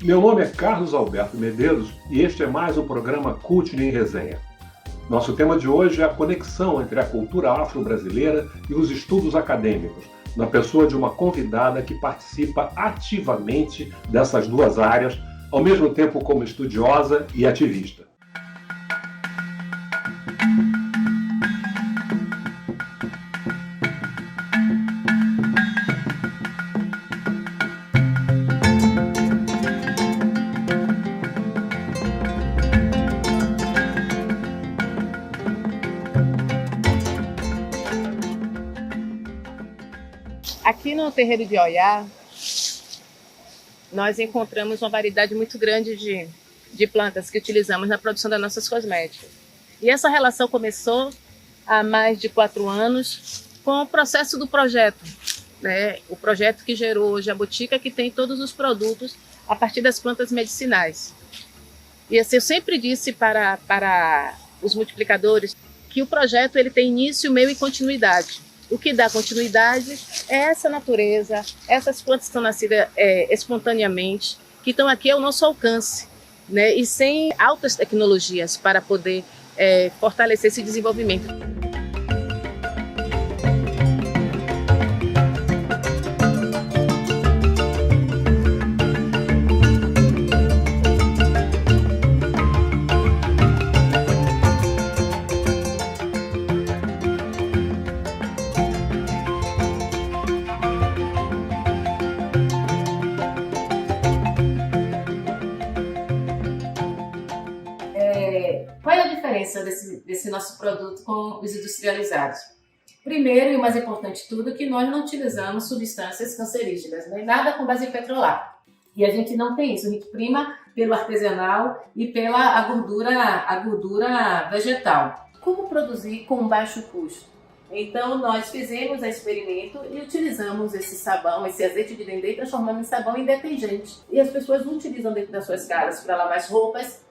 Meu nome é Carlos Alberto Medeiros e este é mais um programa Cult em Resenha. Nosso tema de hoje é a conexão entre a cultura afro-brasileira e os estudos acadêmicos, na pessoa de uma convidada que participa ativamente dessas duas áreas, ao mesmo tempo como estudiosa e ativista. Aqui no terreiro de Oiá, nós encontramos uma variedade muito grande de plantas que utilizamos na produção das nossas cosméticas. E essa relação começou há mais de 4 anos com o processo do projeto, né? O projeto que gerou hoje a Botica, que tem todos os produtos a partir das plantas medicinais. E assim, eu sempre disse para os multiplicadores que o projeto ele tem início, meio e continuidade. O que dá continuidade é essa natureza, essas plantas que estão nascidas espontaneamente, que estão aqui ao nosso alcance, né? E sem altas tecnologias para poder fortalecer esse desenvolvimento. Qual é a diferença desse nosso produto com os industrializados? Primeiro, e o mais importante de tudo, que nós não utilizamos substâncias cancerígenas, né? Nada com base em petrolato. E a gente não tem isso, a gente prima pelo artesanal e pela gordura vegetal. Como produzir com baixo custo? Então, nós fizemos o experimento e utilizamos esse sabão, esse azeite de dendê e transformamos em sabão em detergente. E as pessoas não utilizam dentro das suas casas para lavar as roupas,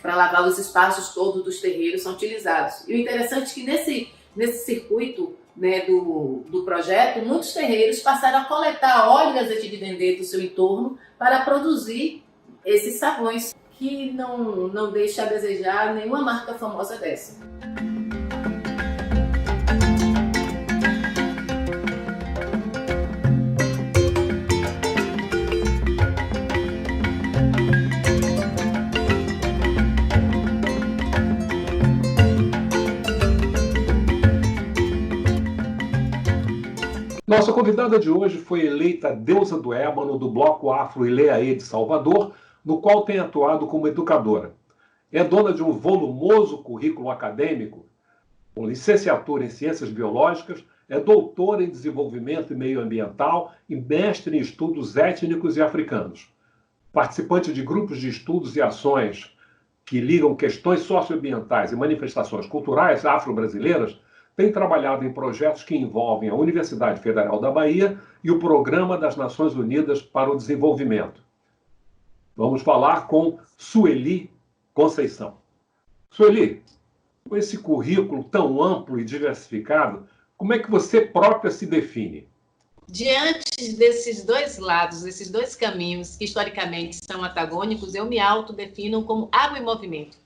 para lavar os espaços todos dos terreiros são utilizados. E o interessante é que nesse circuito, né, do projeto, muitos terreiros passaram a coletar óleo e azeite de dendê do seu entorno para produzir esses sabões, que não deixa a desejar nenhuma marca famosa dessa. Nossa convidada de hoje foi eleita Deusa do Ébano do Bloco Afro Ileaê de Salvador, no qual tem atuado como educadora. É dona de um volumoso currículo acadêmico, com licenciatura em Ciências Biológicas, é doutora em Desenvolvimento e Meio Ambiental e mestre em Estudos Étnicos e Africanos. Participante de grupos de estudos e ações que ligam questões socioambientais e manifestações culturais afro-brasileiras, tem trabalhado em projetos que envolvem a Universidade Federal da Bahia e o Programa das Nações Unidas para o Desenvolvimento. Vamos falar com Sueli Conceição. Sueli, com esse currículo tão amplo e diversificado, como é que você própria se define? Diante desses dois lados, desses dois caminhos que historicamente são antagônicos, eu me autodefino como água em movimento.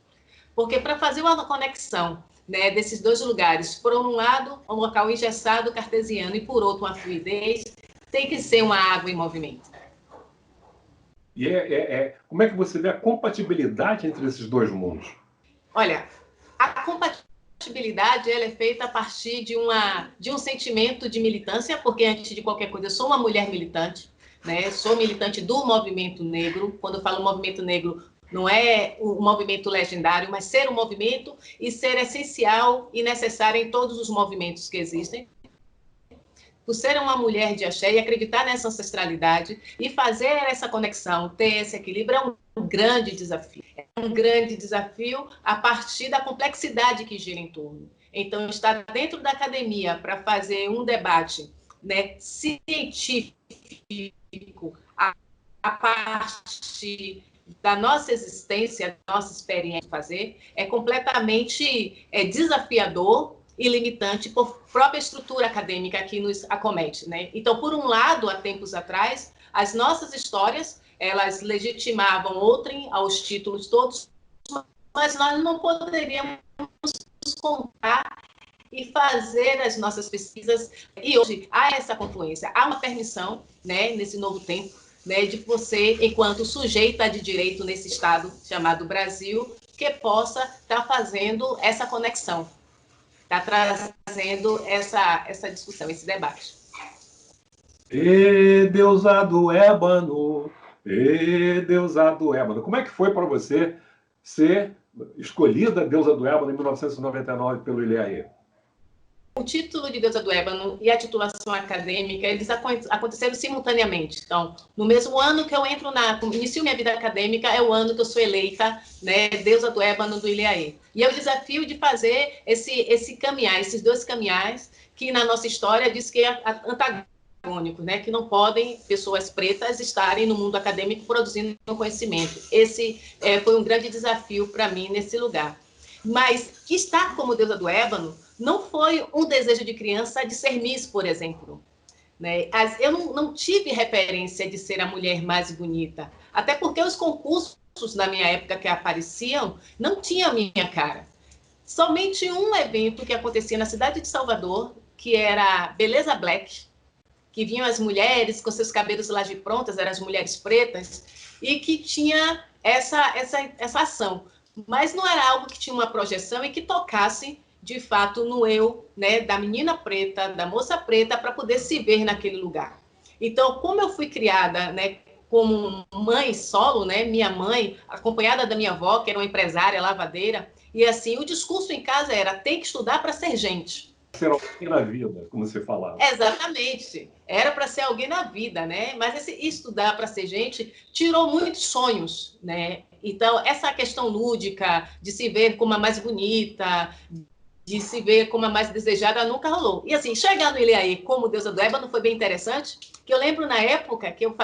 Porque para fazer uma conexão, né, desses dois lugares, por um lado, um local engessado cartesiano e por outro, uma fluidez, tem que ser uma água em movimento. E como é que você vê a compatibilidade entre esses dois mundos? Olha, a compatibilidade ela é feita a partir de um sentimento de militância, porque antes de qualquer coisa eu sou uma mulher militante, né? Sou militante do movimento negro. Quando eu falo movimento negro, não é um movimento legendário, mas ser um movimento e ser essencial e necessário em todos os movimentos que existem. Por ser uma mulher de axé e acreditar nessa ancestralidade e fazer essa conexão, ter esse equilíbrio, é um grande desafio. É um grande desafio a partir da complexidade que gira em torno. Então, estar dentro da academia para fazer um debate, né, científico a partir da nossa existência, da nossa experiência de fazer, é completamente desafiador e limitante por própria estrutura acadêmica que nos acomete, né? Então, por um lado, há tempos atrás, as nossas histórias elas legitimavam outrem aos títulos todos, mas nós não poderíamos contar e fazer as nossas pesquisas. E hoje há essa confluência, há uma permissão, né, nesse novo tempo, né, de você, enquanto sujeita de direito nesse Estado chamado Brasil, que possa estar fazendo essa conexão, está trazendo essa discussão, esse debate. E deusa do ébano, e deusa do ébano. Como é que foi para você ser escolhida deusa do ébano em 1999 pelo Ilhéaê? O título de deusa do ébano e a titulação acadêmica, eles aconteceram simultaneamente. Então, no mesmo ano que eu inicio minha vida acadêmica, é o ano que eu sou eleita, né, deusa do ébano do Ilhéaê. E é o desafio de fazer esse caminhar, esses dois caminhares, que na nossa história diz que é antagônico, né, que não podem pessoas pretas estarem no mundo acadêmico produzindo conhecimento. Esse foi um grande desafio para mim nesse lugar. Mas estar como deusa do ébano não foi um desejo de criança de ser Miss, por exemplo. Né? Eu não tive referência de ser a mulher mais bonita, até porque os concursos na minha época que apareciam não tinham a minha cara. Somente um evento que acontecia na cidade de Salvador, que era Beleza Black, que vinham as mulheres com seus cabelos lá de prontas, eram as mulheres pretas, e que tinha essa ação. Mas não era algo que tinha uma projeção e que tocasse, de fato, no eu, né, da menina preta, da moça preta, para poder se ver naquele lugar. Então, como eu fui criada, né, como mãe solo, né, minha mãe, acompanhada da minha avó, que era uma empresária, lavadeira, e assim, o discurso em casa era: tem que estudar para ser gente. Ser alguém na vida, como você falava. Exatamente. Era para ser alguém na vida, né? Mas esse estudar para ser gente tirou muitos sonhos, né? Então, essa questão lúdica de se ver como a mais bonita, de se ver como a mais desejada, nunca rolou. E assim, chegar no Ilhéaê como deusa do ébano foi bem interessante, que eu lembro na época que eu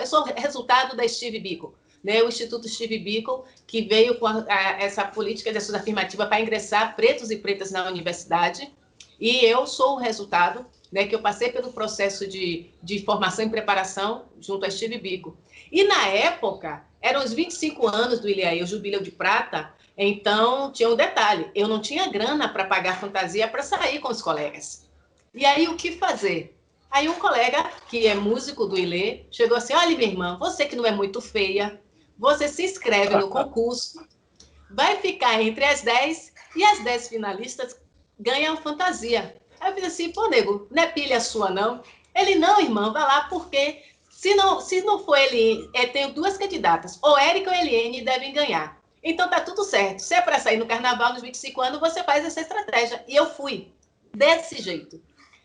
sou resultado da Steve Biko, né, o Instituto Steve Biko, que veio com essa política de ação afirmativa para ingressar pretos e pretas na universidade, e eu sou o resultado, né, que eu passei pelo processo de formação e preparação junto a Steve Biko. E na época, eram os 25 anos do Ilhéaê, o Jubileu de Prata, então tinha um detalhe: eu não tinha grana para pagar fantasia para sair com os colegas. E aí, o que fazer? Aí um colega, que é músico do Ilê, chegou assim: olha, minha irmã, você que não é muito feia, você se inscreve no concurso, vai ficar entre as 10 e as 10 finalistas ganham fantasia. Aí eu fiz assim: pô, nego, não é pilha sua, não? Ele: não, irmã, vai lá, porque se não for ele, tenho duas candidatas, ou Érica ou Eliane devem ganhar. Então tá tudo certo. Se é para sair no carnaval nos 25 anos, você faz essa estratégia. E eu fui desse jeito.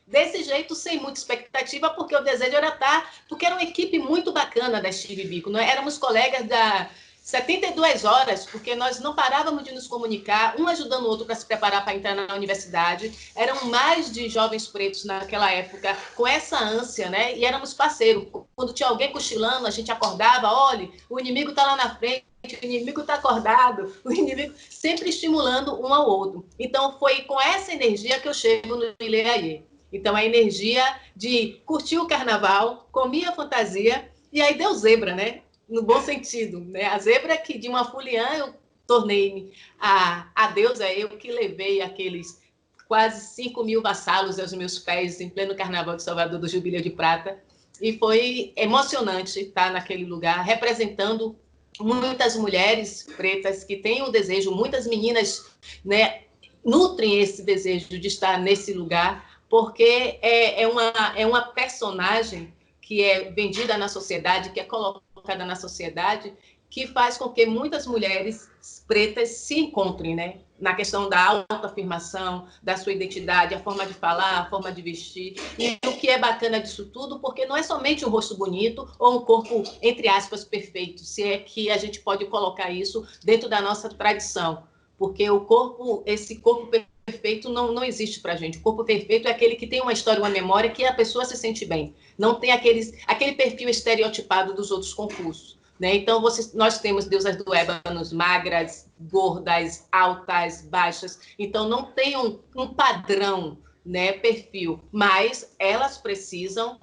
Desse jeito, sem muita expectativa, porque o desejo era estar, porque era uma equipe muito bacana da Steve Biko, não é? Éramos colegas da 72 horas, porque nós não parávamos de nos comunicar, um ajudando o outro para se preparar para entrar na universidade. Eram mais de jovens pretos naquela época, com essa ânsia, né? E éramos parceiros. Quando tinha alguém cochilando, a gente acordava: olha, o inimigo está lá na frente, o inimigo está acordado, o inimigo sempre estimulando um ao outro. Então, foi com essa energia que eu chego no Ilhéaê. Então, a energia de curtir o carnaval, comer a fantasia, e aí deu zebra, né? No bom sentido, né? A zebra que de uma fuliã eu tornei-me a deusa, eu que levei aqueles quase 5.000 vassalos aos meus pés em pleno carnaval de Salvador do Jubileu de Prata, e foi emocionante estar naquele lugar, representando muitas mulheres pretas que têm o desejo, muitas meninas, né, nutrem esse desejo de estar nesse lugar, porque é uma personagem que é vendida na sociedade, que é colocada na sociedade, que faz com que muitas mulheres pretas se encontrem, né? Na questão da autoafirmação, da sua identidade, a forma de falar, a forma de vestir. E o que é bacana disso tudo, porque não é somente um rosto bonito ou um corpo, entre aspas, perfeito, se é que a gente pode colocar isso dentro da nossa tradição. Porque o corpo, esse corpo perfeito não existe para a gente. O corpo perfeito é aquele que tem uma história, uma memória, que a pessoa se sente bem. Não tem aquele perfil estereotipado dos outros concursos. Né? Então, nós temos deusas do ébano magras, gordas, altas, baixas. Então, não tem um padrão, né, perfil, mas elas precisam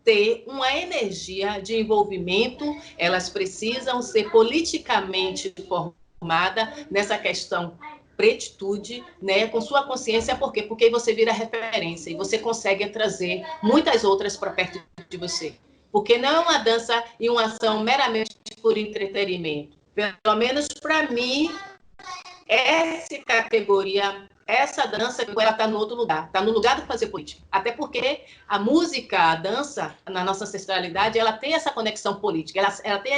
ter uma energia de envolvimento, elas precisam ser politicamente formadas nessa questão pretitude, né, com sua consciência. Por quê? Porque você vira referência e você consegue trazer muitas outras para perto de você. Porque não é uma dança e uma ação meramente por entretenimento. Pelo menos para mim, essa categoria, essa dança, ela está no outro lugar, está no lugar de fazer política. Até porque a música, a dança, na nossa ancestralidade, ela tem essa conexão política, ela tem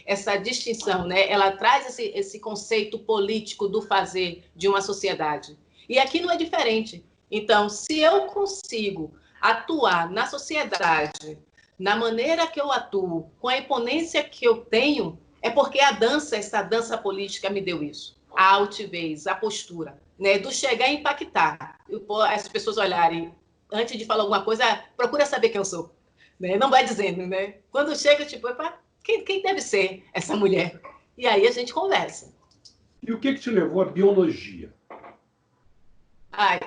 essa distinção, né? Ela traz esse conceito político do fazer de uma sociedade. E aqui não é diferente. Então, se eu consigo atuar na sociedade, na maneira que eu atuo, com a imponência que eu tenho, é porque a dança, essa dança política me deu isso. A altivez, a postura, né? Do chegar e impactar. As pessoas olharem, antes de falar alguma coisa, procura saber quem eu sou. Né? Não vai dizendo, né? Quando chega, tipo, quem deve ser essa mulher? E aí a gente conversa. E o que te levou à biologia?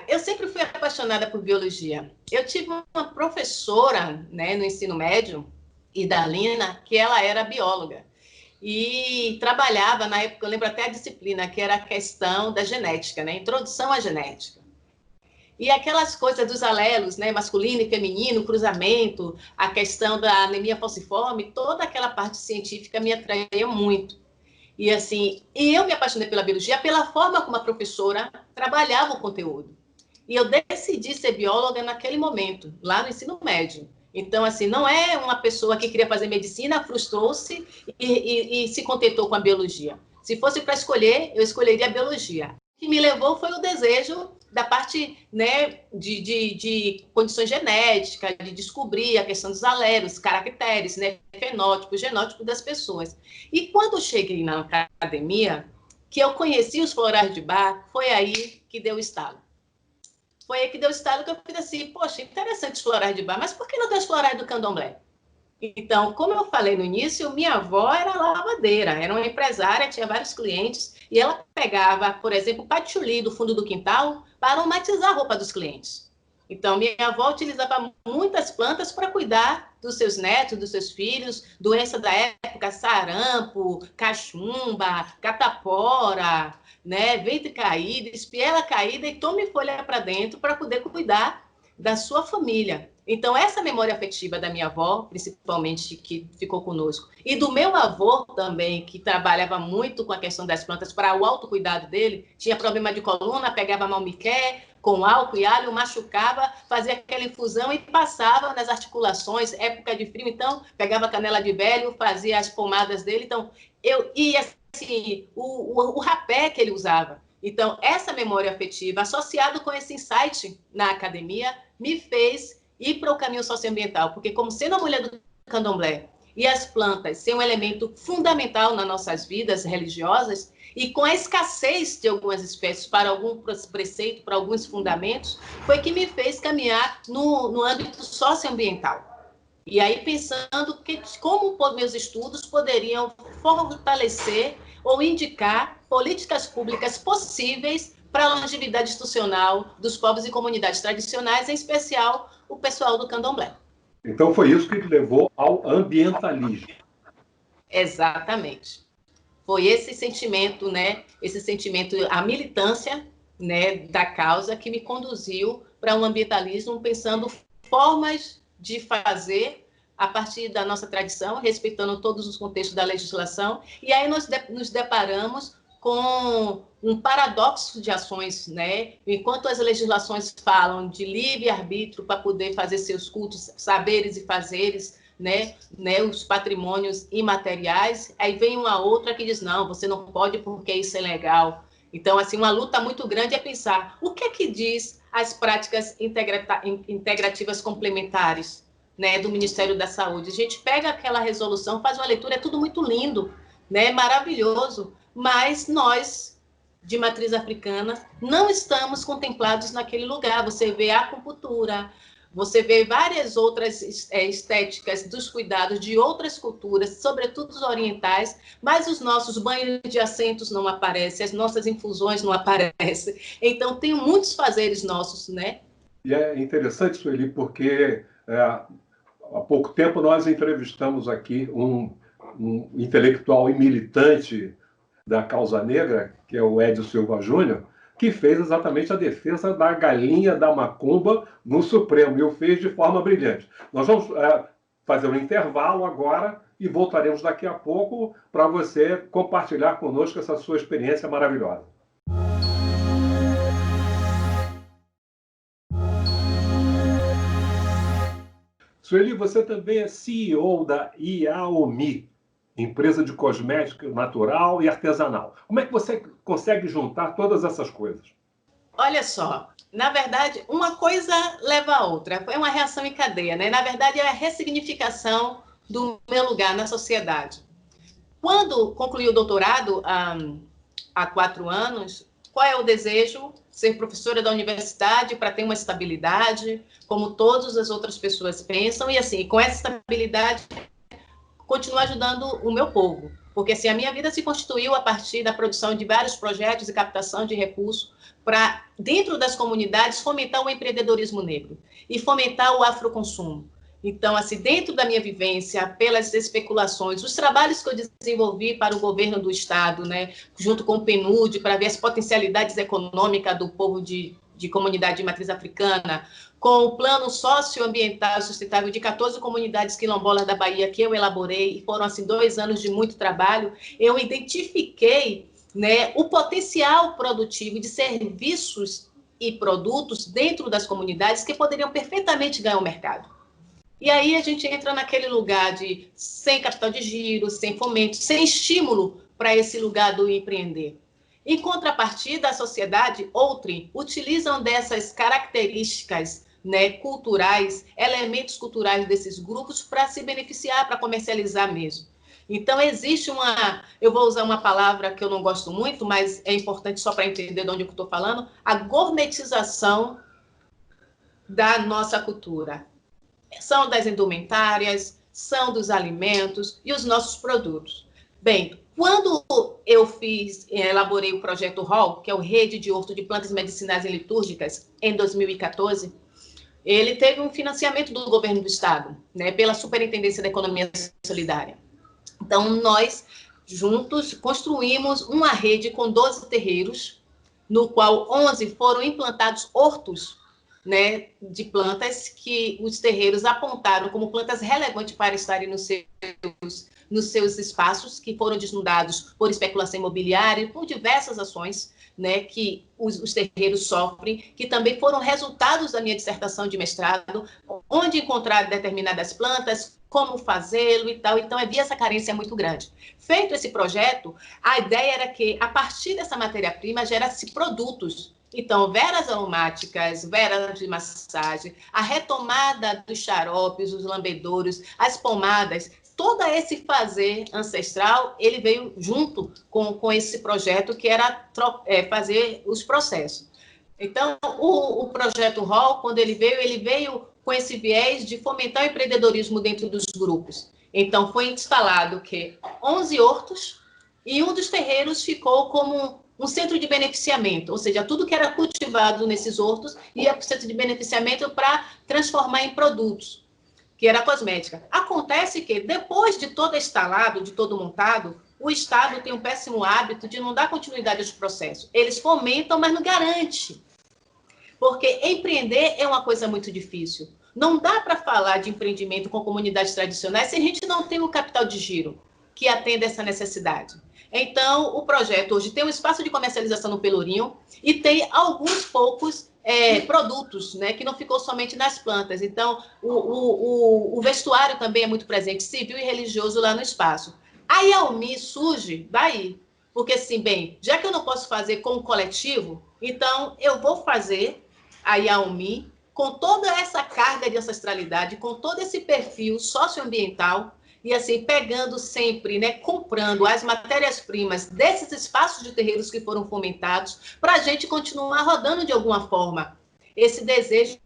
Eu sempre fui apaixonada por biologia. Eu tive uma professora, né, no ensino médio, Idalina, que ela era bióloga. E trabalhava, na época, eu lembro até a disciplina, que era a questão da genética, né? Introdução à genética. E aquelas coisas dos alelos, né? Masculino e feminino, cruzamento, a questão da anemia falciforme, toda aquela parte científica me atraía muito. E assim, eu me apaixonei pela biologia pela forma como a professora trabalhava o conteúdo. E eu decidi ser bióloga naquele momento, lá no ensino médio. Então, assim, não é uma pessoa que queria fazer medicina, frustrou-se e se contentou com a biologia. Se fosse para escolher, eu escolheria a biologia. O que me levou foi o desejo da parte, né, de condições genéticas, de descobrir a questão dos alelos, caracteres, né, fenótipo, genótipo das pessoas. E quando eu cheguei na academia, que eu conheci os florais de Bach, foi aí que deu o estalo. Foi aí que deu o estalo que eu fiz assim, poxa, interessante os florais de Bach, mas por que não tem os florais do candomblé? Então, como eu falei no início, minha avó era lavadeira, era uma empresária, tinha vários clientes, e ela pegava, por exemplo, o patchouli do fundo do quintal para aromatizar a roupa dos clientes. Então, minha avó utilizava muitas plantas para cuidar dos seus netos, dos seus filhos, doença da época, sarampo, cachumba, catapora, né, ventre caído, espiela caída, e tome folha para dentro para poder cuidar da sua família. Então, essa memória afetiva da minha avó, principalmente, que ficou conosco, e do meu avô também, que trabalhava muito com a questão das plantas para o autocuidado dele, tinha problema de coluna, pegava malmiqué, com álcool e alho, machucava, fazia aquela infusão e passava nas articulações, época de frio, então, pegava canela de velho, fazia as pomadas dele, então, e assim, o rapé que ele usava. Então, essa memória afetiva, associada com esse insight na academia, me fez ir para o caminho socioambiental, porque como sendo a mulher do candomblé e as plantas ser um elemento fundamental nas nossas vidas religiosas, e com a escassez de algumas espécies para algum preceito, para alguns fundamentos, foi que me fez caminhar no âmbito socioambiental. E aí pensando como meus estudos poderiam fortalecer ou indicar políticas públicas possíveis para a longevidade institucional dos povos e comunidades tradicionais, em especial o pessoal do candomblé. Então foi isso que te levou ao ambientalismo. Exatamente. Foi esse sentimento, né? Esse sentimento, a militância, né, da causa que me conduziu para um ambientalismo, pensando formas de fazer a partir da nossa tradição, respeitando todos os contextos da legislação. E aí nós nos deparamos com um paradoxo de ações, né? Enquanto as legislações falam de livre-arbítrio para poder fazer seus cultos, saberes e fazeres, né, os patrimônios imateriais, aí vem uma outra que diz, não, você não pode porque isso é legal. Então, assim, uma luta muito grande é pensar o que é que diz as práticas integrativas complementares, né, do Ministério da Saúde. A gente pega aquela resolução, faz uma leitura, é tudo muito lindo, né, maravilhoso, mas nós, de matriz africana, não estamos contemplados naquele lugar. Você vê a acupuntura, você vê várias outras estéticas dos cuidados de outras culturas, sobretudo os orientais, mas os nossos banhos de assentos não aparecem, as nossas infusões não aparecem. Então, tem muitos fazeres nossos, né? E é interessante, Sueli, porque há pouco tempo nós entrevistamos aqui um intelectual e militante da causa negra, que é o Edson Silva Júnior, que fez exatamente a defesa da galinha da macumba no Supremo, e o fez de forma brilhante. Nós vamos fazer um intervalo agora e voltaremos daqui a pouco para você compartilhar conosco essa sua experiência maravilhosa. Sueli, você também é CEO da Yaomi, empresa de cosmético natural e artesanal. Como é que você consegue juntar todas essas coisas? Olha só, na verdade, uma coisa leva a outra. É uma reação em cadeia, né? Na verdade, é a ressignificação do meu lugar na sociedade. Quando concluí o doutorado, há 4 anos, qual é o desejo? Ser professora da universidade para ter uma estabilidade, como todas as outras pessoas pensam, e assim, com essa estabilidade, continuar ajudando o meu povo. Porque assim, a minha vida se constituiu a partir da produção de vários projetos e captação de recursos para, dentro das comunidades, fomentar o empreendedorismo negro e fomentar o afroconsumo. Então, assim, dentro da minha vivência, pelas especulações, os trabalhos que eu desenvolvi para o governo do Estado, né, junto com o PNUD, para ver as potencialidades econômicas do povo de comunidade de matriz africana, com o plano socioambiental sustentável de 14 comunidades quilombolas da Bahia que eu elaborei, e foram, assim, 2 anos de muito trabalho, eu identifiquei, né, o potencial produtivo de serviços e produtos dentro das comunidades que poderiam perfeitamente ganhar o mercado. E aí a gente entra naquele lugar de sem capital de giro, sem fomento, sem estímulo para esse lugar do empreender. Em contrapartida, a sociedade, outrem, utilizam dessas características, né, culturais, elementos culturais desses grupos para se beneficiar, para comercializar mesmo. Então, existe eu vou usar uma palavra que eu não gosto muito, mas é importante só para entender de onde eu estou falando, a gourmetização da nossa cultura. São das indumentárias, são dos alimentos e os nossos produtos. Bem, quando eu elaborei o projeto ROL, que é o Rede de Horto de Plantas Medicinais e Litúrgicas, em 2014, ele teve um financiamento do governo do Estado, né, pela Superintendência da Economia Solidária. Então, nós, juntos, construímos uma rede com 12 terreiros, no qual 11 foram implantados hortos, né, de plantas que os terreiros apontaram como plantas relevantes para estarem nos seus espaços, que foram desnudados por especulação imobiliária, por diversas ações, né, que os terreiros sofrem, que também foram resultados da minha dissertação de mestrado, onde encontrar determinadas plantas, como fazê-lo e tal. Então, havia essa carência muito grande. Feito esse projeto, a ideia era que, a partir dessa matéria-prima, gerasse produtos. Então, velas aromáticas, velas de massagem, a retomada dos xaropes, os lambedouros, as pomadas, todo esse fazer ancestral, ele veio junto com esse projeto que era fazer os processos. Então, o projeto ROL, quando ele veio com esse viés de fomentar o empreendedorismo dentro dos grupos. Então, foi instalado que 11 hortos e um dos terreiros ficou como um centro de beneficiamento, ou seja, tudo que era cultivado nesses hortos ia para o centro de beneficiamento para transformar em produtos, que era a cosmética. Acontece que, depois de todo instalado, de todo montado, o Estado tem um péssimo hábito de não dar continuidade aos processos. Eles fomentam, mas não garante. Porque empreender é uma coisa muito difícil. Não dá para falar de empreendimento com comunidades tradicionais se a gente não tem o capital de giro que atenda essa necessidade. Então, o projeto hoje tem um espaço de comercialização no Pelourinho e tem alguns poucos produtos, né, que não ficou somente nas plantas. Então, o vestuário também é muito presente, civil e religioso lá no espaço. A Yaomi surge daí, porque assim, bem, já que eu não posso fazer com o coletivo, então eu vou fazer a Yaomi com toda essa carga de ancestralidade, com todo esse perfil socioambiental, e assim, pegando sempre, né, comprando as matérias-primas desses espaços de terreiros que foram fomentados, para a gente continuar rodando de alguma forma esse desejo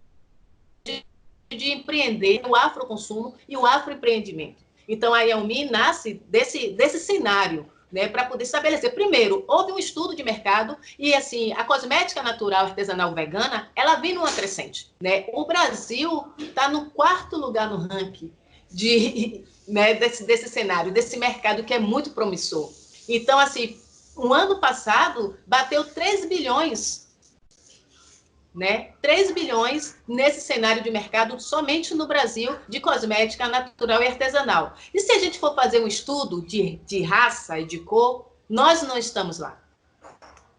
de empreender o afroconsumo e o afroempreendimento. Então, a Yaomi nasce desse cenário, né, para poder estabelecer. Primeiro, houve um estudo de mercado e, assim, a cosmética natural artesanal vegana, ela vem numa crescente, né? O Brasil está no 4º lugar no ranking né, desse cenário, desse mercado que é muito promissor. Então, assim, o ano passado bateu 3 bilhões, né? 3 bilhões nesse cenário de mercado somente no Brasil de cosmética natural e artesanal. E se a gente for fazer um estudo de raça e de cor, nós não estamos lá.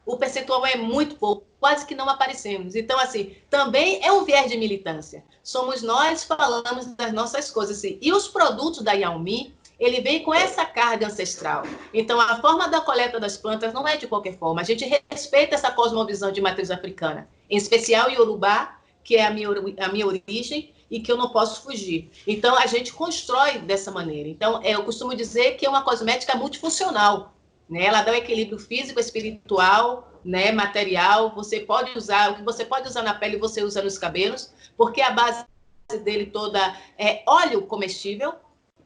O percentual é muito pouco, quase que não aparecemos. Então, assim, também é um viés de militância. Somos nós falamos das nossas coisas. Assim. E os produtos da Yaomi, ele vem com essa carga ancestral. Então, a forma da coleta das plantas não é de qualquer forma. A gente respeita essa cosmovisão de matriz africana, em especial Yorubá, que é a minha origem e que eu não posso fugir. Então, a gente constrói dessa maneira. Então, eu costumo dizer que é uma cosmética multifuncional. Né? Ela dá um equilíbrio físico, espiritual, né? Material. Você pode usar, o que você pode usar na pele, você usa nos cabelos, porque a base dele toda é óleo comestível.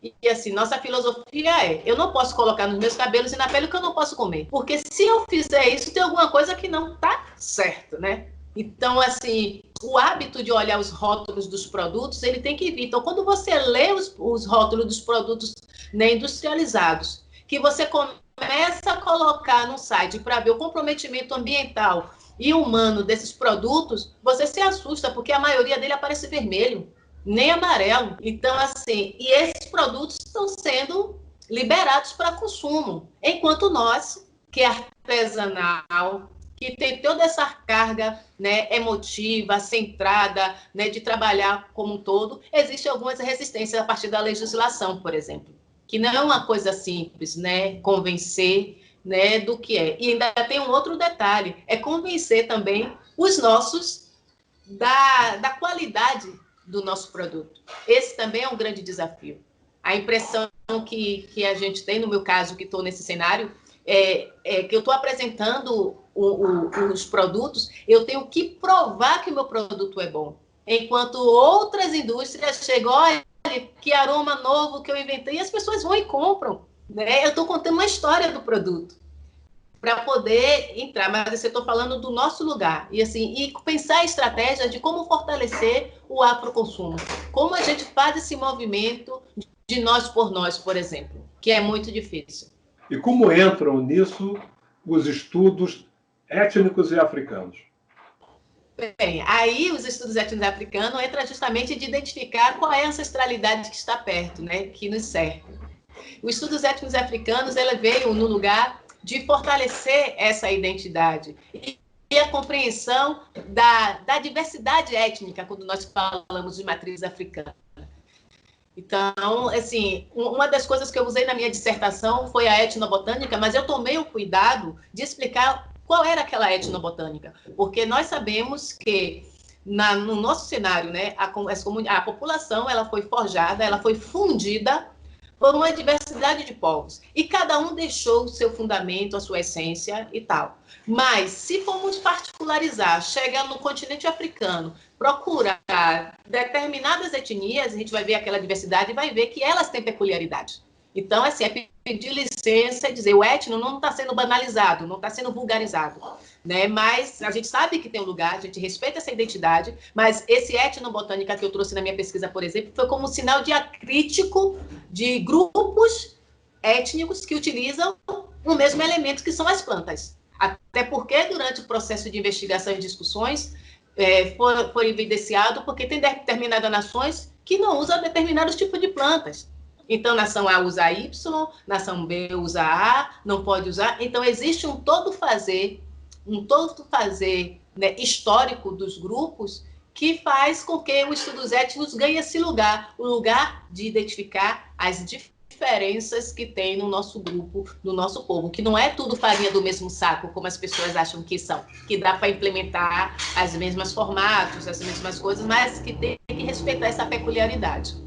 E assim, nossa filosofia é, eu não posso colocar nos meus cabelos e na pele o que eu não posso comer. Porque se eu fizer isso, tem alguma coisa que não tá certo, né? Então, assim, o hábito de olhar os rótulos dos produtos, ele tem que vir. Então, quando você lê os rótulos dos produtos, né, industrializados, que você começa a colocar no site para ver o comprometimento ambiental e humano desses produtos, você se assusta, porque a maioria dele aparece vermelho, nem amarelo. Então, assim, e esses produtos estão sendo liberados para consumo, enquanto nós, que é artesanal, que tem toda essa carga, né, emotiva, centrada, né, de trabalhar como um todo, existem algumas resistências a partir da legislação, por exemplo, que não é uma coisa simples, né, convencer, né, do que é. E ainda tem um outro detalhe, é convencer também os nossos da qualidade do nosso produto. Esse também é um grande desafio. A impressão que a gente tem, no meu caso, que estou nesse cenário, é que eu estou apresentando os produtos, eu tenho que provar que o meu produto é bom. Enquanto outras indústrias chegam, olha, que aroma novo que eu inventei, e as pessoas vão e compram. Né? Eu estou contando uma história do produto para poder entrar, mas eu estou falando do nosso lugar. E, assim, e pensar em estratégias de como fortalecer o agroconsumo. Como a gente faz esse movimento de nós por nós, por exemplo, que é muito difícil. E como entram nisso os estudos étnicos e africanos? Bem, aí os estudos étnicos africanos entram justamente de identificar qual é a ancestralidade que está perto, né, que nos cerca. Os estudos étnicos africanos, ela veio no lugar de fortalecer essa identidade e a compreensão da diversidade étnica quando nós falamos de matriz africana. Então, assim, uma das coisas que eu usei na minha dissertação foi a etnobotânica, mas eu tomei o cuidado de explicar qual era aquela etnobotânica, porque nós sabemos que no nosso cenário, né, a população ela foi forjada, ela foi fundida por uma diversidade de povos. E cada um deixou o seu fundamento, a sua essência e tal. Mas, se formos particularizar, chegar no continente africano, procurar determinadas etnias, a gente vai ver aquela diversidade e vai ver que elas têm peculiaridade. Então, assim, é pedir licença e dizer, o etno não está sendo banalizado, não está sendo vulgarizado, né? Mas a gente sabe que tem um lugar, a gente respeita essa identidade, mas esse etnobotânica que eu trouxe na minha pesquisa, por exemplo, foi como um sinal diacrítico de grupos étnicos que utilizam o mesmo elemento que são as plantas. Até porque, durante o processo de investigação e discussões, foi evidenciado porque tem determinadas nações que não usam determinados tipos de plantas. Então, nação A usa Y, nação B usa A, não pode usar. Então, existe um todo fazer, né, histórico dos grupos que faz com que os estudos étnicos ganhem esse lugar, o lugar de identificar as diferenças que tem no nosso grupo, no nosso povo, que não é tudo farinha do mesmo saco, como as pessoas acham que são, que dá para implementar as mesmas formatos, as mesmas coisas, mas que tem que respeitar essa peculiaridade.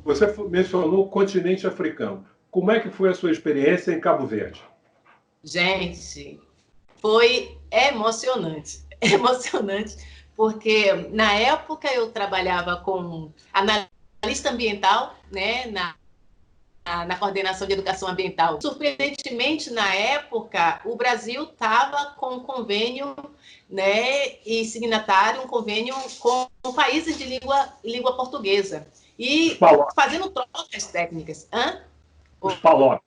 Você mencionou o continente africano. Como é que foi a sua experiência em Cabo Verde? Gente, foi emocionante. Emocionante, porque na época eu trabalhava com analista ambiental, né, na na coordenação de educação ambiental. Surpreendentemente, na época, o Brasil estava com um convênio, né, e signatário, um convênio com países de língua portuguesa. E fazendo trocas técnicas. Os PALOP.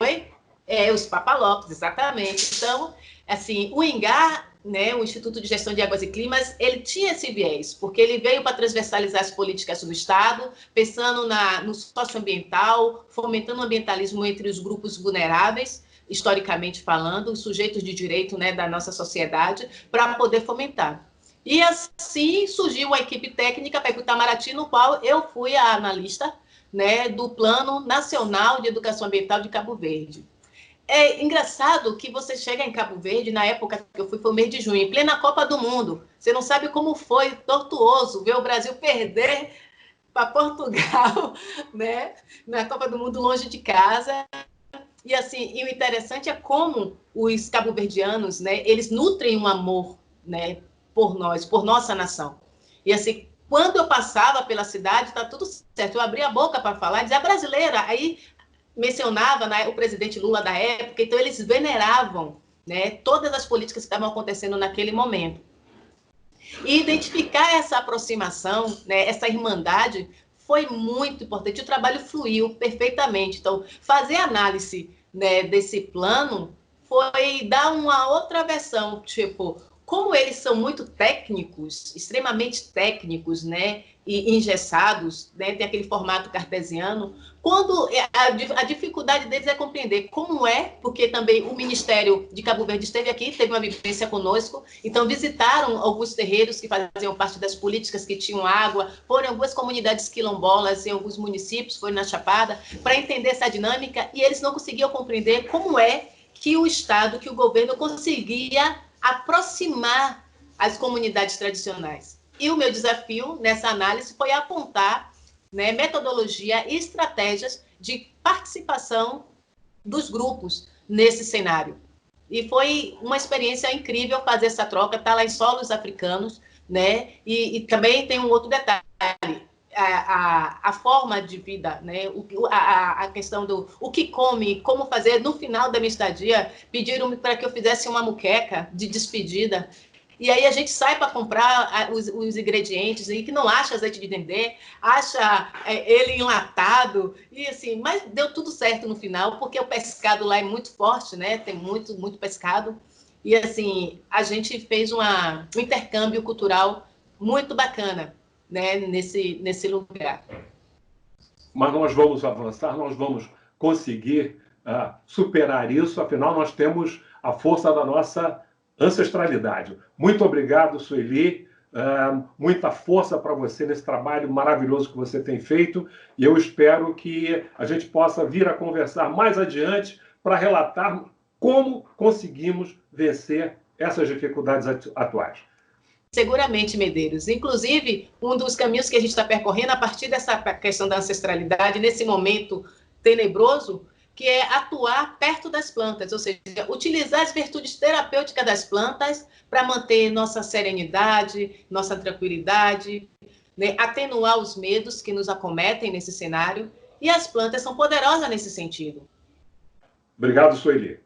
Os PAPALOPs, exatamente. Então, assim, o INGAR, né, o Instituto de Gestão de Águas e Climas, ele tinha esse viés, porque ele veio para transversalizar as políticas do Estado, pensando no socioambiental, fomentando o ambientalismo entre os grupos vulneráveis, historicamente falando, os sujeitos de direito, né, da nossa sociedade, para poder fomentar. E assim surgiu a equipe técnica para o Itamaraty, no qual eu fui a analista, né, do Plano Nacional de Educação Ambiental de Cabo Verde. É engraçado que você chega em Cabo Verde, na época que eu fui, foi o mês de junho, em plena Copa do Mundo. Você não sabe como foi tortuoso ver o Brasil perder para Portugal, né, na Copa do Mundo, longe de casa. E assim, e o interessante é como os cabo-verdianos, né, eles nutrem um amor, né, por nós, por nossa nação. E assim, quando eu passava pela cidade, tá tudo certo. Eu abria a boca para falar, dizia brasileira, aí mencionava, né, o presidente Lula da época, então eles veneravam, né, todas as políticas que estavam acontecendo naquele momento. E identificar essa aproximação, né, essa irmandade, foi muito importante. O trabalho fluiu perfeitamente. Então, fazer análise, né, desse plano foi dar uma outra versão, tipo, como eles são muito técnicos, extremamente técnicos, né, e engessados, né, tem aquele formato cartesiano, quando a dificuldade deles é compreender como é, porque também o Ministério de Cabo Verde esteve aqui, teve uma vivência conosco, então visitaram alguns terreiros que faziam parte das políticas que tinham água, foram em algumas comunidades quilombolas, em alguns municípios, foram na Chapada, para entender essa dinâmica, e eles não conseguiam compreender como é que o Estado, que o governo conseguia aproximar as comunidades tradicionais. E o meu desafio nessa análise foi apontar, né, metodologia e estratégias de participação dos grupos nesse cenário. E foi uma experiência incrível fazer essa troca, tá lá em solos africanos, né? E também tem um outro detalhe, a forma de vida, né? A questão do o que come, como fazer. No final da minha estadia, pediram para que eu fizesse uma muqueca de despedida. E aí a gente sai para comprar os ingredientes e que não acha azeite de dendê, acha ele enlatado, e assim, mas deu tudo certo no final, porque o pescado lá é muito forte, né? Tem muito, muito pescado. E assim, a gente fez um intercâmbio cultural muito bacana, né, nesse lugar. Mas nós vamos avançar, nós vamos conseguir superar isso, afinal nós temos a força da nossa ancestralidade. Muito obrigado, Sueli, muita força para você nesse trabalho maravilhoso que você tem feito, e eu espero que a gente possa vir a conversar mais adiante para relatar como conseguimos vencer essas dificuldades atuais. Seguramente, Medeiros. Inclusive, um dos caminhos que a gente está percorrendo a partir dessa questão da ancestralidade, nesse momento tenebroso, que é atuar perto das plantas, ou seja, utilizar as virtudes terapêuticas das plantas para manter nossa serenidade, nossa tranquilidade, né? Atenuar os medos que nos acometem nesse cenário, e as plantas são poderosas nesse sentido. Obrigado, Sueli.